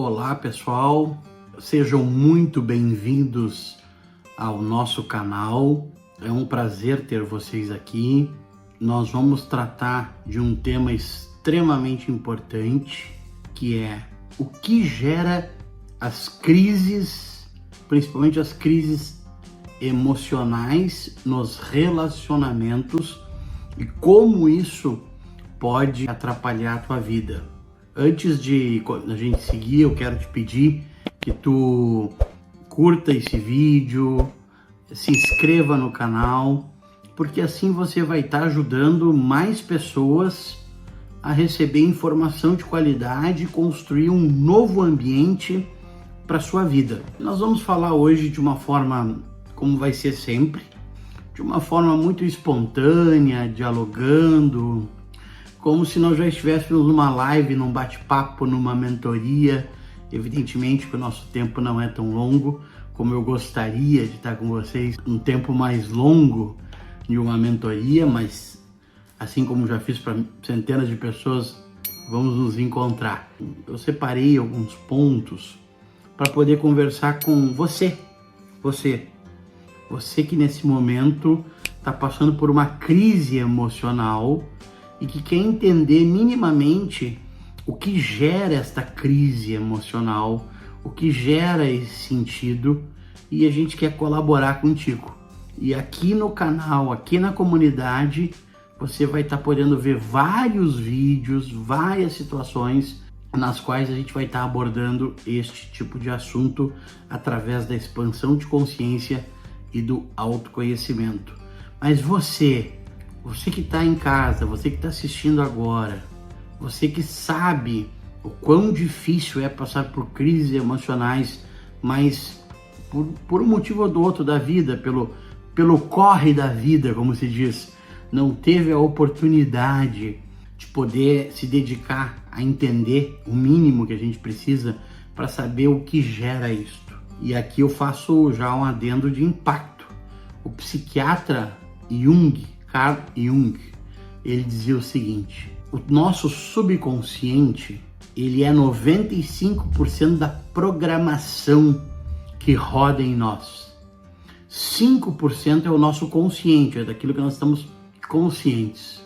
Olá pessoal, sejam muito bem-vindos ao nosso canal. É um prazer ter vocês aqui. Nós vamos tratar de um tema extremamente importante, que é o que gera as crises, principalmente as crises emocionais nos relacionamentos e como isso pode atrapalhar a tua vida. Antes de a gente seguir, eu quero te pedir que tu curta esse vídeo, se inscreva no canal, porque assim você vai estar ajudando mais pessoas a receber informação de qualidade e construir um novo ambiente para sua vida. Nós vamos falar hoje de uma forma, como vai ser sempre, de uma forma muito espontânea, dialogando, como se nós já estivéssemos numa live, num bate-papo, numa mentoria. Evidentemente que o nosso tempo não é tão longo como eu gostaria de estar com vocês, um tempo mais longo de uma mentoria, mas assim como já fiz para centenas de pessoas, vamos nos encontrar. Eu separei alguns pontos para poder conversar com você que nesse momento está passando por uma crise emocional e que quer entender minimamente o que gera esta crise emocional, o que gera esse sentido, e a gente quer colaborar contigo. E aqui no canal, aqui na comunidade, você vai estar podendo ver vários vídeos, várias situações nas quais a gente vai estar abordando este tipo de assunto através da expansão de consciência e do autoconhecimento. Mas você que está em casa, você que está assistindo agora, você que sabe o quão difícil é passar por crises emocionais, mas por um motivo ou do outro da vida, pelo corre da vida, como se diz, não teve a oportunidade de poder se dedicar a entender o mínimo que a gente precisa para saber o que gera isto. E aqui eu faço já um adendo de impacto. O psiquiatra Carl Jung, ele dizia o seguinte: o nosso subconsciente, ele é 95% da programação que roda em nós. 5% é o nosso consciente, é daquilo que nós estamos conscientes.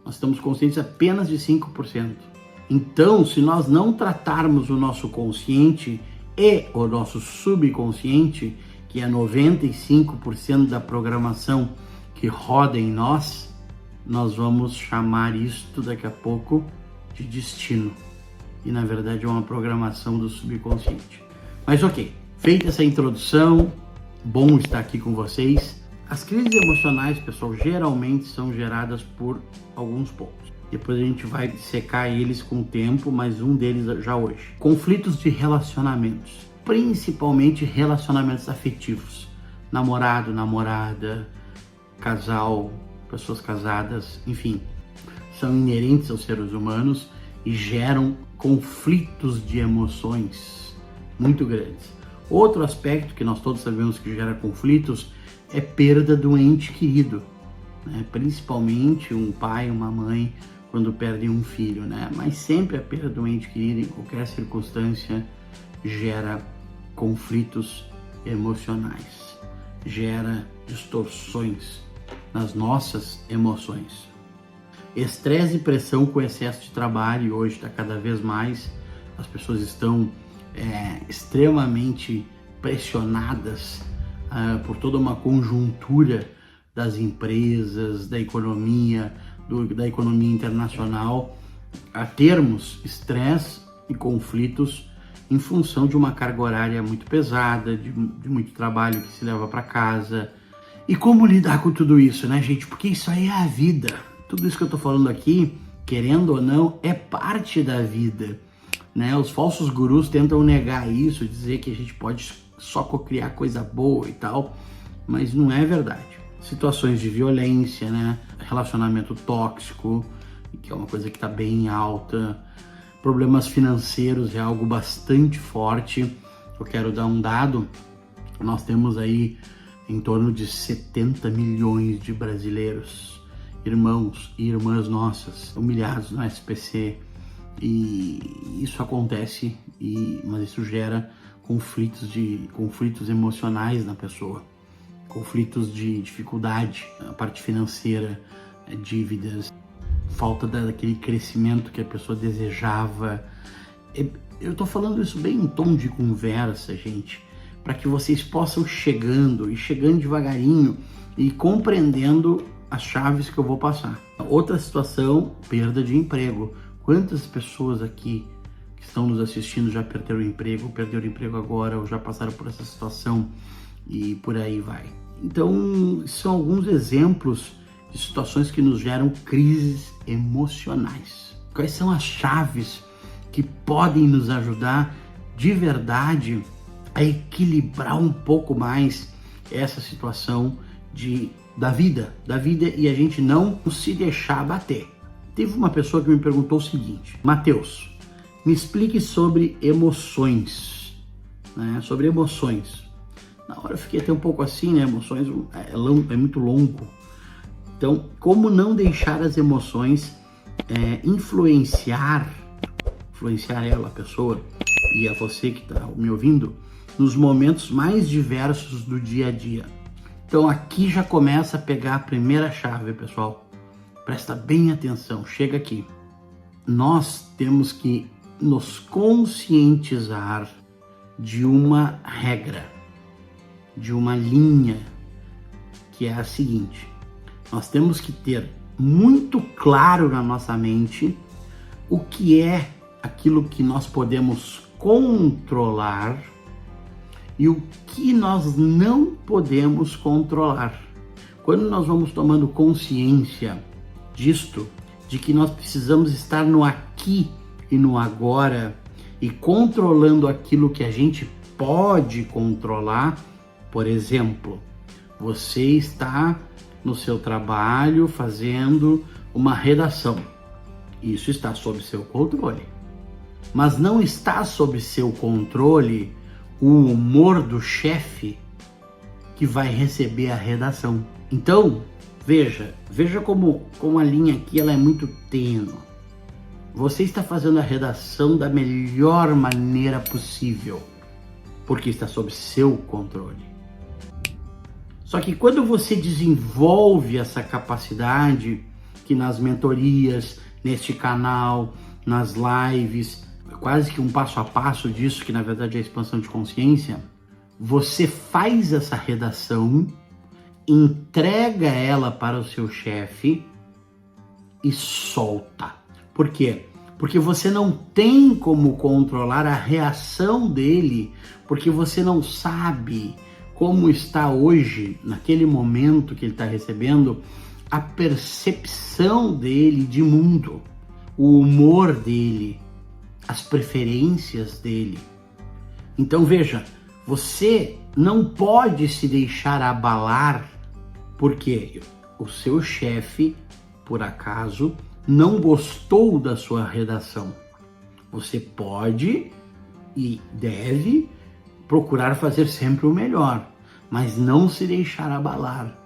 Nós estamos conscientes apenas de 5%. Então, se nós não tratarmos o nosso consciente e o nosso subconsciente, que é 95% da programação que roda em nós, nós vamos chamar isto daqui a pouco de destino. E na verdade é uma programação do subconsciente. Mas ok, feita essa introdução, bom estar aqui com vocês. As crises emocionais, pessoal, geralmente são geradas por alguns pontos. Depois a gente vai secar eles com o tempo, mas um deles já hoje. Conflitos de relacionamentos, principalmente relacionamentos afetivos. Namorado, namorada, casal, pessoas casadas, enfim, são inerentes aos seres humanos e geram conflitos de emoções muito grandes. Outro aspecto que nós todos sabemos que gera conflitos é perda do ente querido, né? Principalmente um pai, uma mãe, quando perdem um filho, né? Mas sempre a perda do ente querido, em qualquer circunstância, gera conflitos emocionais, gera distorções nas nossas emoções. Estresse e pressão com excesso de trabalho, hoje está cada vez mais, as pessoas estão extremamente pressionadas por toda uma conjuntura das empresas, da economia internacional, a termos estresse e conflitos em função de uma carga horária muito pesada, de muito trabalho que se leva para casa. E como lidar com tudo isso, né, gente? Porque isso aí é a vida. Tudo isso que eu tô falando aqui, querendo ou não, é parte da vida, né? Os falsos gurus tentam negar isso, dizer que a gente pode só cocriar coisa boa e tal, mas não é verdade. Situações de violência, né? Relacionamento tóxico, que é uma coisa que tá bem alta. Problemas financeiros é algo bastante forte. Eu quero dar um dado. Nós temos aí em torno de 70 milhões de brasileiros, irmãos e irmãs nossas, humilhados no SPC, e isso acontece mas isso gera conflitos emocionais na pessoa, conflitos de dificuldade, a parte financeira, dívidas, falta daquele crescimento que a pessoa desejava. Eu tô falando isso bem em tom de conversa, gente, para que vocês possam chegando devagarinho e compreendendo as chaves que eu vou passar. Outra situação, perda de emprego. Quantas pessoas aqui que estão nos assistindo já perderam o emprego agora, ou já passaram por essa situação e por aí vai. Então, são alguns exemplos de situações que nos geram crises emocionais. Quais são as chaves que podem nos ajudar de verdade a equilibrar um pouco mais essa situação da vida e a gente não se deixar abater? Teve uma pessoa que me perguntou o seguinte: Matheus, me explique sobre emoções, né? Sobre emoções. Na hora eu fiquei até um pouco assim, né? Emoções é muito longo. Então, como não deixar as emoções influenciar ela, a pessoa, e a você que está me ouvindo, nos momentos mais diversos do dia a dia? Então, aqui já começa a pegar a primeira chave, pessoal. Presta bem atenção, chega aqui. Nós temos que nos conscientizar de uma regra, de uma linha, que é a seguinte: nós temos que ter muito claro na nossa mente o que é aquilo que nós podemos controlar e o que nós não podemos controlar. Quando nós vamos tomando consciência disto, de que nós precisamos estar no aqui e no agora e controlando aquilo que a gente pode controlar. Por exemplo, você está no seu trabalho fazendo uma redação. Isso está sob seu controle. Mas não está sob seu controle o humor do chefe que vai receber a redação. Então, veja como a linha aqui ela é muito tênue. Você está fazendo a redação da melhor maneira possível, porque está sob seu controle. Só que quando você desenvolve essa capacidade, que nas mentorias, neste canal, nas lives, quase que um passo a passo disso, que na verdade é a expansão de consciência, você faz essa redação, entrega ela para o seu chefe e solta. Por quê? Porque você não tem como controlar a reação dele, porque você não sabe como está hoje, naquele momento que ele está recebendo, a percepção dele de mundo, o humor dele, as preferências dele. Então veja, você não pode se deixar abalar porque o seu chefe, por acaso, não gostou da sua redação. Você pode e deve procurar fazer sempre o melhor, mas não se deixar abalar.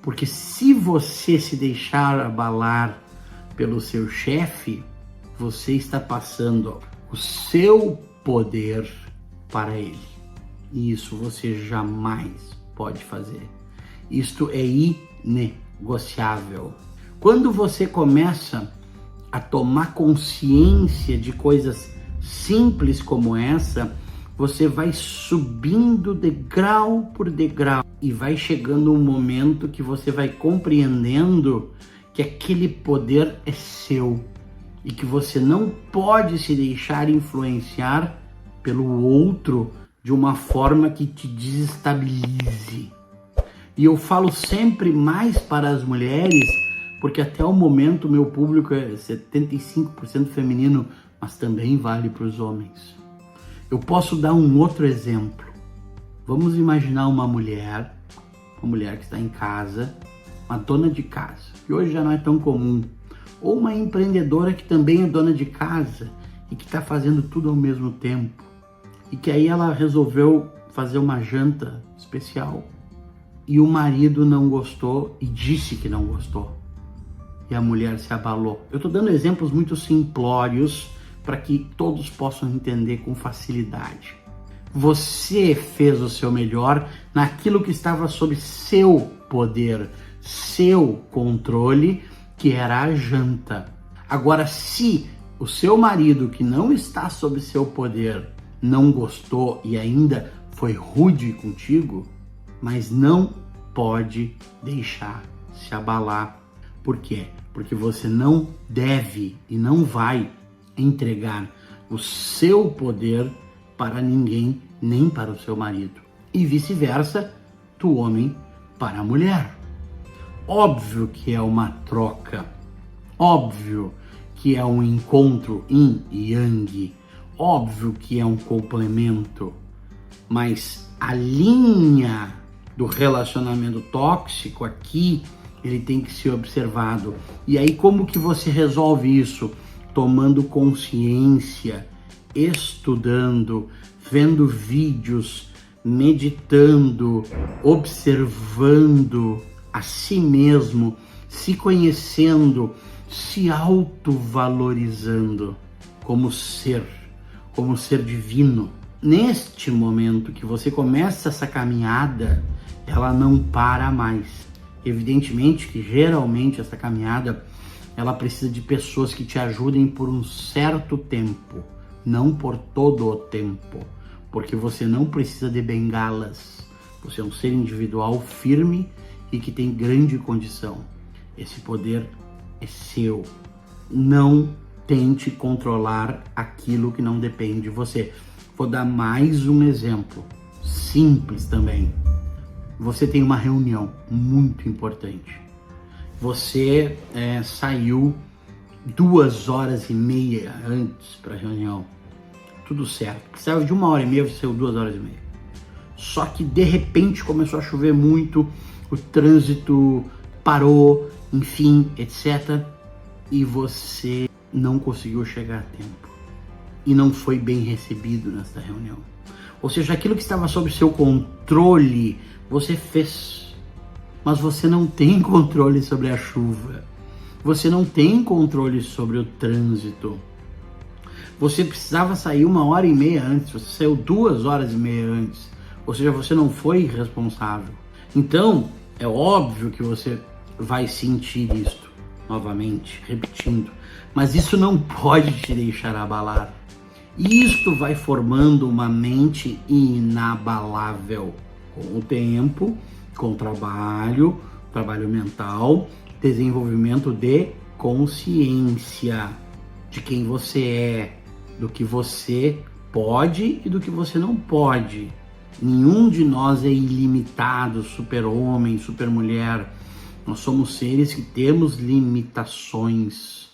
Porque se você se deixar abalar pelo seu chefe, você está passando o seu poder para ele. E isso você jamais pode fazer. Isto é inegociável. Quando você começa a tomar consciência de coisas simples como essa, você vai subindo degrau por degrau e vai chegando um momento que você vai compreendendo que aquele poder é seu e que você não pode se deixar influenciar pelo outro de uma forma que te desestabilize. E eu falo sempre mais para as mulheres, porque até o momento meu público é 75% feminino, mas também vale para os homens. Eu posso dar um outro exemplo. Vamos imaginar uma mulher que está em casa, uma dona de casa, que hoje já não é tão comum, ou uma empreendedora que também é dona de casa e que está fazendo tudo ao mesmo tempo, e que aí ela resolveu fazer uma janta especial e o marido não gostou e disse que não gostou. E a mulher se abalou. Eu estou dando exemplos muito simplórios para que todos possam entender com facilidade. Você fez o seu melhor naquilo que estava sob seu poder, seu controle, que era a janta. Agora, se o seu marido, que não está sob seu poder, não gostou e ainda foi rude contigo, mas não pode deixar se abalar. Por quê? Porque você não deve e não vai entregar o seu poder para ninguém, nem para o seu marido. E vice-versa, do homem para a mulher. Óbvio que é uma troca, óbvio que é um encontro yin e yang, óbvio que é um complemento, mas a linha do relacionamento tóxico aqui, ele tem que ser observado. E aí como que você resolve isso? Tomando consciência, estudando, vendo vídeos, meditando, observando a si mesmo, se conhecendo, se autovalorizando como ser divino. Neste momento que você começa essa caminhada, ela não para mais. Evidentemente que geralmente essa caminhada, ela precisa de pessoas que te ajudem por um certo tempo, não por todo o tempo, porque você não precisa de bengalas. Você é um ser individual firme e que tem grande condição. Esse poder é seu. Não tente controlar aquilo que não depende de você. Vou dar mais um exemplo, simples também. Você tem uma reunião muito importante. Você saiu 2h30 antes para a reunião. Tudo certo. Precisava de 1h30, você saiu 2h30. Só que de repente começou a chover muito, o trânsito parou, enfim, etc. E você não conseguiu chegar a tempo. E não foi bem recebido nessa reunião. Ou seja, aquilo que estava sob seu controle, você fez. Mas você não tem controle sobre a chuva. Você não tem controle sobre o trânsito. Você precisava sair 1h30 antes, você saiu 2h30 antes. Ou seja, você não foi responsável. Então, é óbvio que você vai sentir isto novamente, repetindo. Mas isso não pode te deixar abalar. Isto vai formando uma mente inabalável. Com o tempo, com o trabalho mental, desenvolvimento de consciência de quem você é, do que você pode e do que você não pode. Nenhum de nós é ilimitado, super-homem, super-mulher. Nós somos seres que temos limitações.